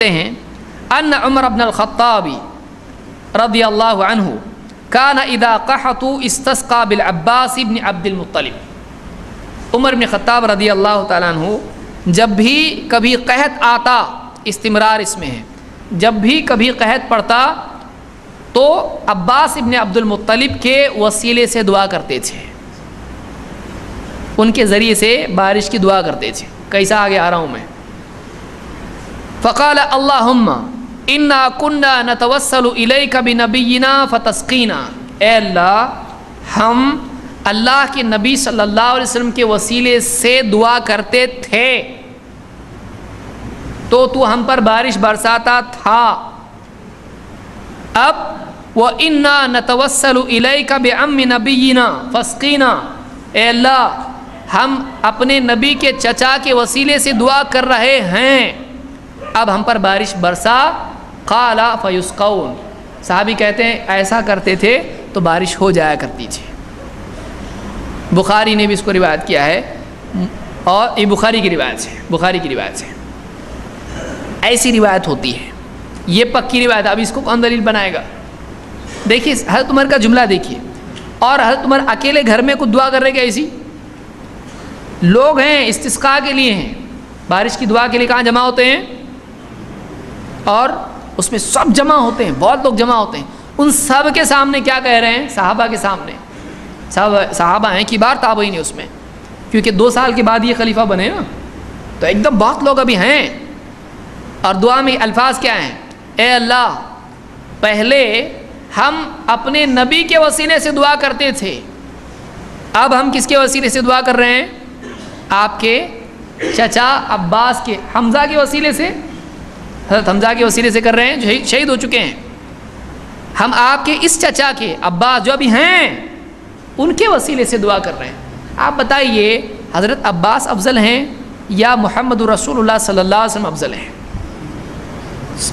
ہیں ان عمر بن الخطاب رضی اللہ عنہ کان اذا قحطوا استسقى بالعباس بن عبد المطلب. عمر بن خطاب رضی اللہ تعالیٰ عنہ جب بھی کبھی قحط آتا، استمرار اس میں ہے، جب بھی کبھی قحط پڑتا تو عباس ابن عبد المطلب کے وسیلے سے دعا کرتے تھے، ان کے ذریعے سے بارش کی دعا کرتے تھے. کیسا آگے آ رہا ہوں میں. فقال اللہم انا کنا نتوسل الیک بنبینا فتسقینا. اے اللہ، ہم اللہ کے نبی صلی اللہ علیہ وسلم کے وسیلے سے دعا کرتے تھے تو ہم پر بارش برساتا تھا. اب وَإِنَّا نَتَوَسَّلُ إِلَيْكَ بِعَمِّ نَبِيِّنَا فَاسْقِنَا. اے اللہ، ہم اپنے نبی کے چچا کے وسیلے سے دعا کر رہے ہیں، اب ہم پر بارش برسا. قال فیسقون. صحابی کہتے ہیں ایسا کرتے تھے تو بارش ہو جایا کرتی تھی. بخاری نے بھی اس کو روایت کیا ہے، اور یہ بخاری کی روایت سے ایسی روایت ہوتی ہے، یہ پکی روایت. اب اس کو کون دلیل بنائے گا؟ دیکھیے حضرت عمر کا جملہ دیکھیے، اور حضرت عمر اکیلے گھر میں کچھ دعا کر رہے. کیا ایسی لوگ ہیں استسقاء کے لیے ہیں، بارش کی دعا کے لیے کہاں جمع ہوتے ہیں، اور اس میں سب جمع ہوتے ہیں، بہت لوگ جمع ہوتے ہیں. ان سب کے سامنے کیا کہہ رہے ہیں؟ صحابہ کے سامنے. صحابہ ہیں، کبار تابعین ہیں اس میں، کیونکہ 2 سال کے بعد یہ خلیفہ بنے نا، تو ایک دم بہت لوگ ابھی ہیں. اور دعا میں الفاظ کیا ہیں؟ اے اللہ، پہلے ہم اپنے نبی کے وسیلے سے دعا کرتے تھے، اب ہم کس کے وسیلے سے دعا کر رہے ہیں؟ آپ کے چچا عباس کے، حمزہ کے وسیلے سے، حضرت حمزہ کے وسیلے سے کر رہے ہیں جو شہید ہو چکے ہیں. ہم آپ کے اس چچا کے عباس جو ابھی ہیں ان کے وسیلے سے دعا کر رہے ہیں. آپ بتائیے حضرت عباس افضل ہیں یا محمد رسول اللہ صلی اللہ علیہ وسلم افضل ہیں؟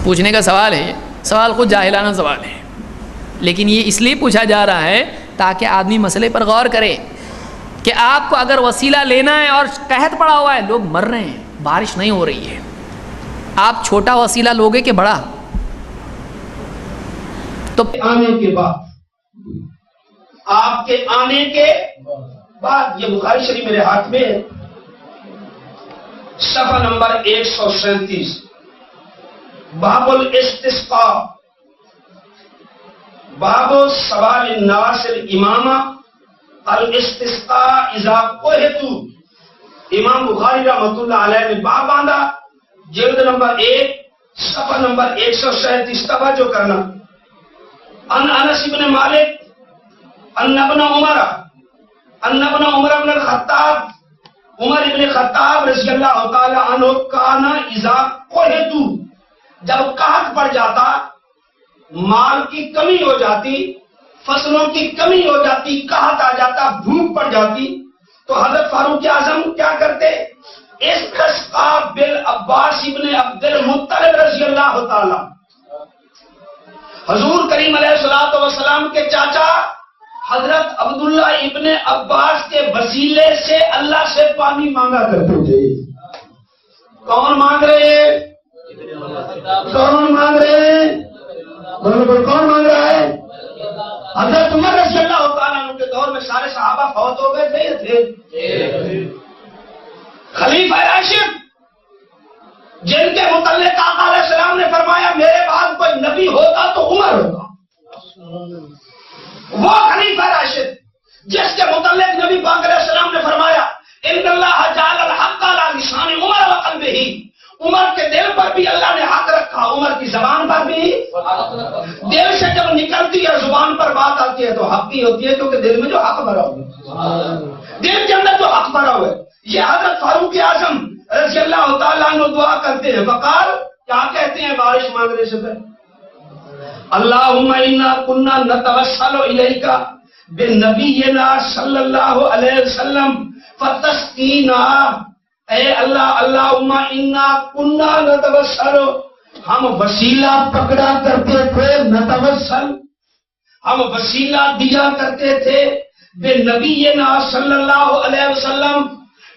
پوچھنے کا سوال ہے، سوال خود جاہلانہ سوال ہے، لیکن یہ اس لیے پوچھا جا رہا ہے تاکہ آدمی مسئلے پر غور کرے کہ آپ کو اگر وسیلہ لینا ہے اور قحط پڑا ہوا ہے، لوگ مر رہے ہیں، بارش نہیں ہو رہی ہے، آپ چھوٹا وسیلہ لوگے کہ بڑا؟ تو آنے کے بعد، آپ کے آنے کے بعد، یہ بخاری شریف میرے ہاتھ میں ہے، صفحہ نمبر 137، باب الاستسقاء، باب سوال الناس الامامہ الاستسقاء اذا قحطوا. امام بخاری رحمۃ اللہ علیہ نے باب باندھا، جلد نمبر 1 صفحہ نمبر 137. توجہ کرنا. ان انس بن مالک ان ابن عمر بن الخطاب، عمر ابن خطاب رضی اللہ تعالی عنہ کانا اذا قحطوا، جب قحط پڑ جاتا، مال کی کمی ہو جاتی، فصلوں کی کمی ہو جاتی، قحط آ جاتا، بھوک پڑ جاتی، تو حضرت فاروق اعظم کیا کرتے؟ استسقاء بالعباس ابن عبد المطلب رضی اللہ تعالی. حضور کریم علیہ الصلوۃ والسلام کے چاچا حضرت عبداللہ ابن عباس کے وسیلے سے اللہ سے پانی مانگا کرتے تھے. کون مانگ رہے ہیں؟ کون مانگ رہے ہیں؟ کون مانگ رہا ہے؟ حضرت عمر رضی اللہ تعالیٰ عنہ کے دور میں سارے صحابہ فوت ہو گئے تھے یا تھے؟ خلیفہ راشد جن کے متعلق آقا علیہ السلام نے فرمایا میرے بعد کوئی نبی ہوگا تو عمر ہوگا، وہ خلیفہ راشد جس کے متعلق نبی پاک علیہ السلام نے فرمایا ان اللہ جعل الحق علی لسان عمر وقلبہ، عمر کے دل پر بھی اللہ نے حق رکھا، عمر کی زبان پر بھی. دل سے جب نکلتی ہے زبان پر بات آتی ہے تو حق کی ہوتی ہے، کیونکہ دل میں جو حق بھرا ہوا، دل کے اندر جو حق بھرا ہوا ہے. یہ حضرت فاروق اعظم رضی اللہ تعالیٰ عنہ دعا کرتے ہیں. وقال، کیا کہتے ہیں بارش مانگنے سے پہلے؟ اللہم انا کنا نتوسل الیک بنبینا صلی اللہ علیہ وسلم فتسقینا. اے اللہ، اللہم انا کنا نتوسل، ہم وسیلہ پکڑا کرتے تھے، نتوسل ہم وسیلہ دیا کرتے تھے، بنبینا صلی اللہ علیہ وسلم،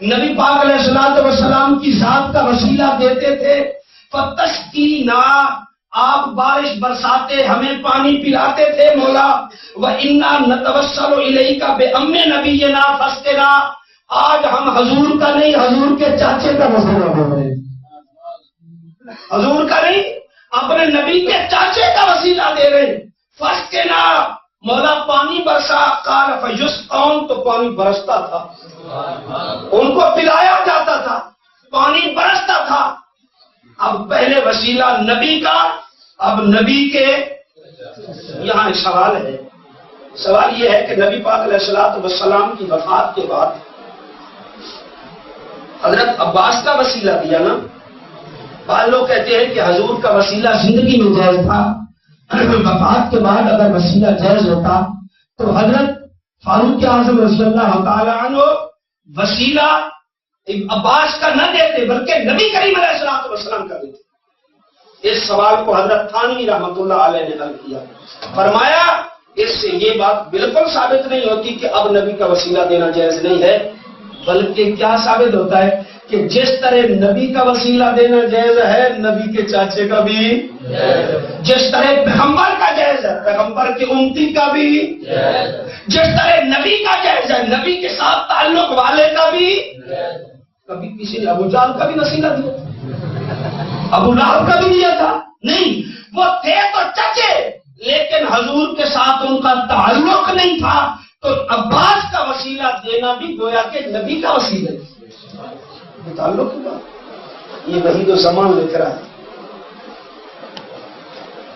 نبی پاک علیہ الصلوۃ والسلام کی ذات کا وسیلہ دیتے تھے، فتسقینا، آپ بارش برساتے ہمیں پانی پلاتے تھے مولا، وَإِنَّا نَتَوَسَّلُ إِلَيْكَ بِأَمِّ نَبِيِّنَا فَاسْقِنَا، آج ہم حضور کا نہیں حضور کے چاچے کا مسئلہ ہو رہے ہیں، حضور کا نہیں اپنے نبی کے چاچے کا وسیلہ دے رہے ہیں، فَاسْقِنَا، مولا پانی برسا، قال فَيُسْقَوْنَ، تو پانی برستا تھا، ان کو پلایا جاتا تھا، پانی برستا تھا۔ اب پہلے وسیلہ نبی کا، اب نبی کے یہاں ایک سوال ہے، سوال یہ ہے کہ نبی پاک علیہ الصلوۃ والسلام کی وفات کے بعد حضرت عباس کا وسیلہ دیا نا، بعض لوگ کہتے ہیں کہ حضور کا وسیلہ زندگی میں جائز تھا، وفات کے بعد اگر وسیلہ جائز ہوتا تو حضرت فاروق اعظم رضی اللہ تعالی عنہ وسیلہ عباس کا نہ دیتے بلکہ نبی کریم علیہ الصلوۃ والسلام کا دیتے۔ اس سوال کو حضرت تھانوی رحمۃ اللہ علیہ نے حل کیا، فرمایا اس سے یہ بات بالکل ثابت نہیں ہوتی کہ اب نبی کا وسیلہ دینا جائز نہیں ہے، بلکہ کیا ثابت ہوتا ہے کہ جس طرح نبی کا وسیلہ دینا جائز ہے نبی کے چاچے کا بھی، جس طرح پیغمبر کا جائز ہے پیغمبر کی امتی کا بھی، جس طرح نبی کا جائز ہے نبی کے ساتھ تعلق والے کا بھی۔ کبھی کسی نے ابو جہل کا بھی وسیلہ دیا، ابو لہب کا بھی دیا تھا؟ نہیں، وہ تھے تو چچے لیکن حضور کے ساتھ ان کا تعلق نہیں تھا، تو عباس کا وسیلہ دینا بھی گویا کہ نبی کا وسیلہ ہے، تعلق کی بات۔ یہ وحید الزمان لکھ رہا ہے،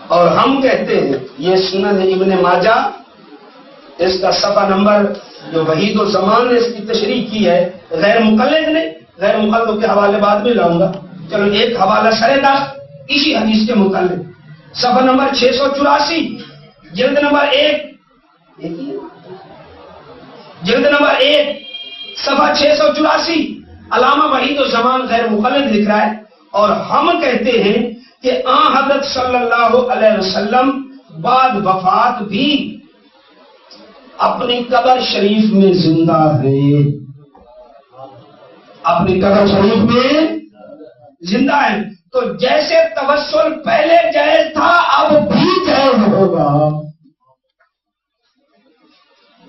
اور ہم کہتے ہیں یہ سنن ابن ماجہ، اس کا صفحہ نمبر جو وحید الزمان نے اس کی تشریح کی ہے، غیر مقلد نے، غیر مقلدوں کے حوالے بعد میں لاؤں گا، چلو ایک حوالہ سرے اسی حدیث کے متعلق، صفحہ نمبر 684، جلد نمبر 1، جلد نمبر 1 صفحہ 684، علامہ وحید الزمان غیر مقلد لکھ رہا ہے، اور ہم کہتے ہیں کہ آن حضرت صلی اللہ علیہ وسلم بعد وفات بھی اپنی قبر شریف میں زندہ ہے، اپنی قبر شریف میں زندہ ہے، تو جیسے توسل پہلے جائز تھا اب بھی جائز ہوگا،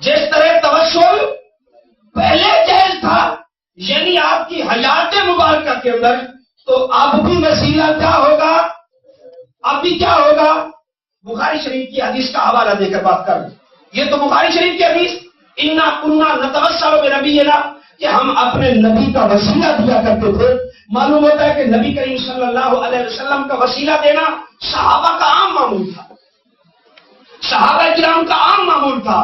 جس طرح توسل پہلے جائز تھا یعنی آپ کی حیات مبارکہ کے اندر، تو اب بھی وسیلہ کیا ہوگا، اب بھی کیا ہوگا؟ بخاری شریف کی حدیث کا حوالہ دے کر بات کریں، یہ تو بخاری شریف کی حدیث، انا کنا نتوسل بنبینا، کہ ہم اپنے نبی کا وسیلہ دیا کرتے تھے۔ معلوم ہوتا ہے کہ نبی کریم صلی اللہ علیہ وسلم کا وسیلہ دینا صحابہ کا عام معمول تھا، صحابہ کرام کا عام معمول تھا،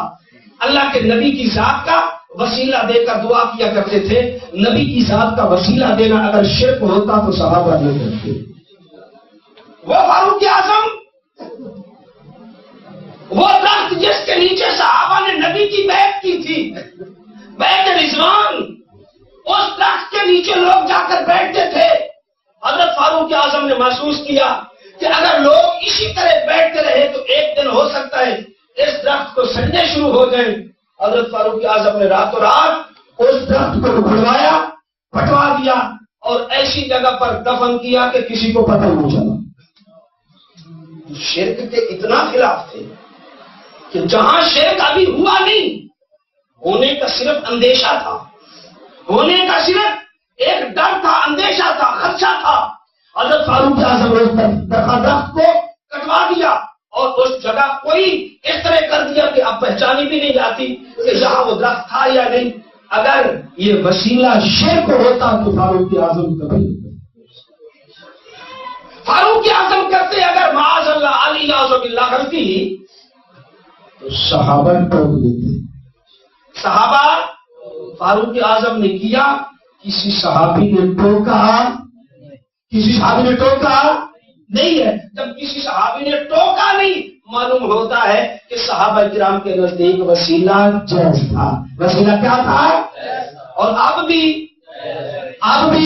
اللہ کے نبی کی ذات کا وسیلہ دے کر دعا کیا کرتے تھے۔ نبی کی ذات کا وسیلہ دینا اگر شرک ہوتا تو صحابہ نہیں کرتے۔ وہ فاروق اعظم، وہ درخت جس کے نیچے صحابہ نے نبی کی بیعت کی تھی، بیعت رضوان، اس درخت کے نیچے لوگ جا کر بیٹھتے تھے۔ حضرت فاروق اعظم نے محسوس کیا کہ اگر لوگ اسی طرح بیٹھتے رہے تو ایک دن ہو سکتا ہے اس درخت کو سجدے شروع ہو جائیں۔ حضرت فاروق اعظم نے راتوں رات اس درخت کو کھلوایا، پٹوا دیا اور ایسی جگہ پر دفن کیا کہ کسی کو پتہ نہیں چلا۔ شرک کے اتنا خلاف تھے کہ جہاں شرک ابھی ہوا نہیں، ہونے کا صرف اندیشہ تھا، ہونے کا صرف ایک ڈر تھا، اندیشہ تھا، خدشہ تھا، حضرت فاروق اعظم نے درخت کو کٹوا دیا اور اس جگہ کوئی اس طرح کر دیا کہ اب پہچانی بھی نہیں جاتی کہ جہاں وہ درخت تھا یا نہیں۔ اگر یہ وسیلہ شرک ہوتا تو فاروق اعظم کبھی، فاروق اعظم کرتے اگر معاذ اللہ علی اعظم اللہ غلطی تو صحابہ ٹوک دیتے۔ صحابہ، فاروق اعظم نے کیا، کسی صحابی نے ٹوکا، کسی صحابی نے ٹوکا نہیں ہے۔ جب کسی صحابی نے ٹوکا نہیں، معلوم ہوتا ہے کہ صحابہ کرام کے نزدیک وسیلہ جائز تھا۔ وسیلہ کیا تھا؟ اور اب بھی